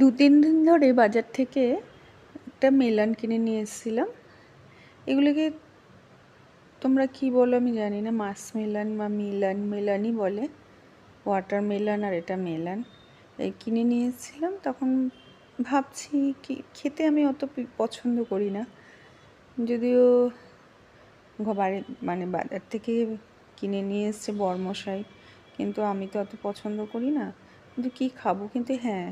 2-3 দিন ধরে বাজার থেকে একটা মেলন কিনে নিয়ে এসেছিলাম। এগুলোকে তোমরা কি বলো আমি জানি না, মাস্কমেলন বা মেলনই বলে। ওয়াটারমেলন আর এটা মেলন। এই কিনে নিয়ে এসেছিলাম, তখন ভাবছি কি খেতে আমি অত পছন্দ করি না, যদিও বাজার থেকে কিনে নিয়ে এসছে বরমশাই, কিন্তু আমি তো অত পছন্দ করি না। কিন্তু কি খাবো, কিন্তু হ্যাঁ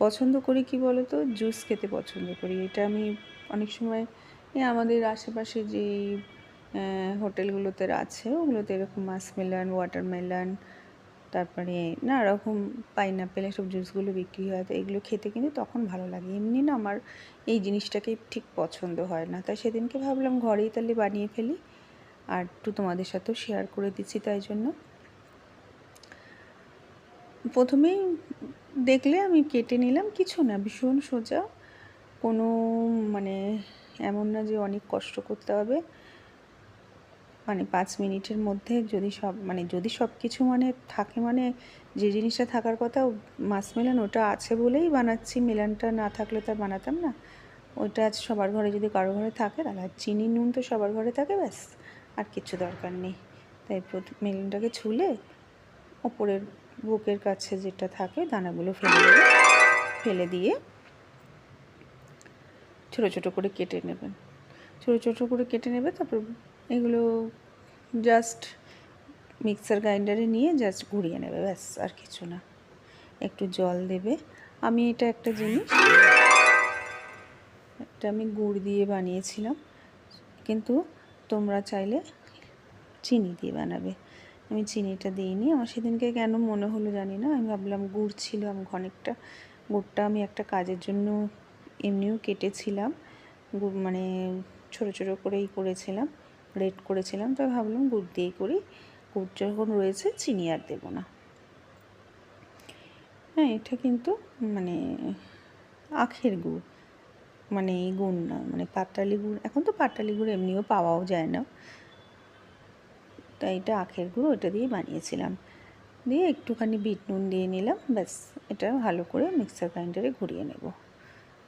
পছন্দ করি কি বলো তো, জুস খেতে পছন্দ করি। এটা আমি অনেক সময় আমাদের আশেপাশে যে হোটেলগুলোতে আছে ওগুলোতে এরকম মাস্কমেলন, ওয়াটারমেলন, তারপরে নানা রকম পাইনাপেল, এসব জুসগুলো বিক্রি হয়। তো এগুলো খেতে কিন্তু তখন ভালো লাগে, এমনি না আমার এই জিনিসটাকে ঠিক পছন্দ হয় না। তাই সেদিনকে ভাবলাম ঘরেই তাহলে বানিয়ে ফেলি, আর একটু তোমাদের সাথেও শেয়ার করে দিচ্ছি। তাই জন্য প্রথমেই দেখলে আমি কেটে নিলাম, কিছু না, ভীষণ সোজা, কোনো এমন না যে অনেক কষ্ট করতে হবে। 5 মিনিটের মধ্যে যদি সব কিছু থাকে, যে জিনিসটা থাকার কথা মাস্কমেলন ওটা আছে বলেই বানাচ্ছি, মেলনটা না থাকলে তো আর বানাতাম না। ওইটা আছে সবার ঘরে, যদি কারো ঘরে থাকে তাহলে চিনি নুন তো সবার ঘরে থাকে, ব্যাস আর কিছু দরকার নেই। তাই মেলনটাকে ছুলে ওপরের বুকের কাছে যেটা থাকে দানাগুলো ফেলে দিয়ে ছোটো ছোটো করে কেটে নেবেন। তারপর এগুলো জাস্ট মিক্সার গ্রাইন্ডারে নিয়ে জাস্ট ঘুরিয়ে নেবে, ব্যাস আর কিছু না। একটু জল দেবে। আমি একটা জিনিস, আমি গুড় দিয়ে বানিয়েছিলাম, কিন্তু তোমরা চাইলে চিনি দিয়ে বানাবে। আমি চিনিটা দিইনি, আমার সেদিনকে কেন মনে হলো জানি না, আমি ভাবলাম গুড় ছিল। অনেকটা গুড়টা আমি একটা কাজের জন্য এমনিও কেটেছিলাম, গুড় ছোটো ছোটো করেই করেছিলাম, রেড করেছিলাম। তো ভাবলাম গুড় দিয়েই করি, গুড় যখন রয়েছে চিনি আর দেবো না। হ্যাঁ, এটা কিন্তু আখের গুড়, এই গুড় না, পাটালি গুড়। এখন তো পাটালি গুড় এমনিও পাওয়াও যায় না, তাই এটা আখের গুঁড়ো, ওটা দিয়ে বানিয়েছিলাম। দিয়ে একটুখানি বিট নুন দিয়ে নিলাম, ব্যাস। এটা ভালো করে মিক্সার গ্রাইন্ডারে ঘুরিয়ে নেব,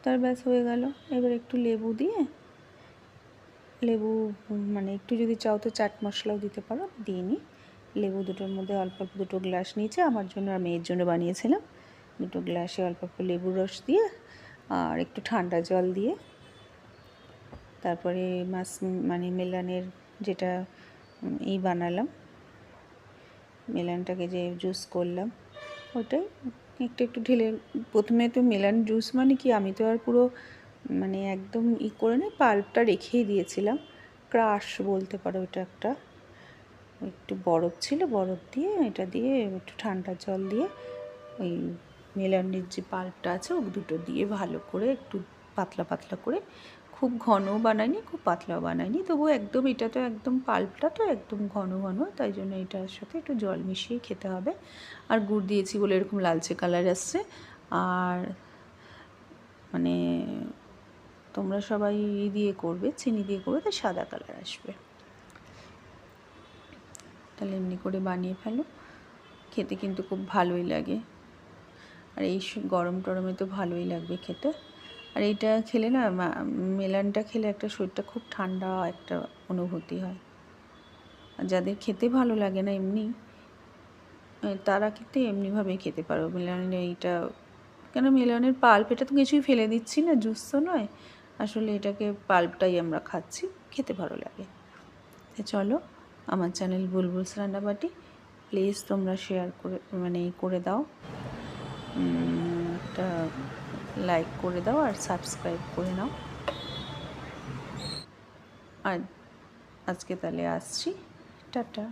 তার ব্যাস হয়ে গেল। এবার একটু লেবু দিয়ে, একটু যদি চাও তো চাট মশলাও দিতে পারো, দিইনি। লেবু দুটোর মধ্যে অল্প অল্প 2 গ্লাস নিয়েছে, আমার জন্য আর মেয়ের জন্য বানিয়েছিলাম। 2 গ্লাসে অল্প অল্প লেবুর রস দিয়ে আর একটু ঠান্ডা জল দিয়ে, তারপরে মেলনের যেটা বানালাম, মেলনটাকে যে জুস করলাম ওটাই একটু একটু ঢেলে। প্রথমে তো মেলন জুস কি, আমি তো আর পুরো একদম করে না, পাল্পটা রেখেই দিয়েছিলাম। ক্রাশ বলতে পারো, এটা একটু বরফ ছিল, বরফ দিয়ে এটা দিয়ে একটু ঠান্ডা জল দিয়ে ওই মেলনের যে পাল্পটা আছে ও দুটো দিয়ে ভালো করে একটু পাতলা পাতলা করে, খুব ঘনও বানাইনি খুব পাতলাও বানাইনি, তবু একদম, এটা তো একদম পাল্পটা তো একদম ঘন ঘন, তাই জন্য এটার সাথে একটু জল মিশিয়ে খেতে হবে। আর গুড় দিয়েছি বলে এরকম লালচে কালার আসছে। আর তোমরা সবাই দিয়ে করবে, চিনি দিয়ে করবে, তাই সাদা কালার আসবে। তাহলে এমনি করে বানিয়ে ফেলো, খেতে কিন্তু খুব ভালোই লাগে। আর এই গরম টরমে তো ভালোই লাগবে খেতে। আর এইটা খেলে না, মেলনটা খেলে একটা শরীরটা খুব ঠান্ডা একটা অনুভূতি হয়। আর যাদের খেতে ভালো লাগে না এমনি, তারা কিন্তু এমনিভাবেই খেতে পারো মেলনের এইটা। কেন মেলনের পাল্প, এটা তো কিছুই ফেলে দিচ্ছি না, জুস তো নয়, আসলে এটাকে পাল্পটাই আমরা খাচ্ছি, খেতে ভালো লাগে। চলো, আমার চ্যানেল বুলবুলস রান্নাবাটি প্লিজ তোমরা শেয়ার করে করে দাও, একটা লাইক করে দাও আর সাবস্ক্রাইব করে নাও। আর আজকে তাহলে আসছি, টাটা।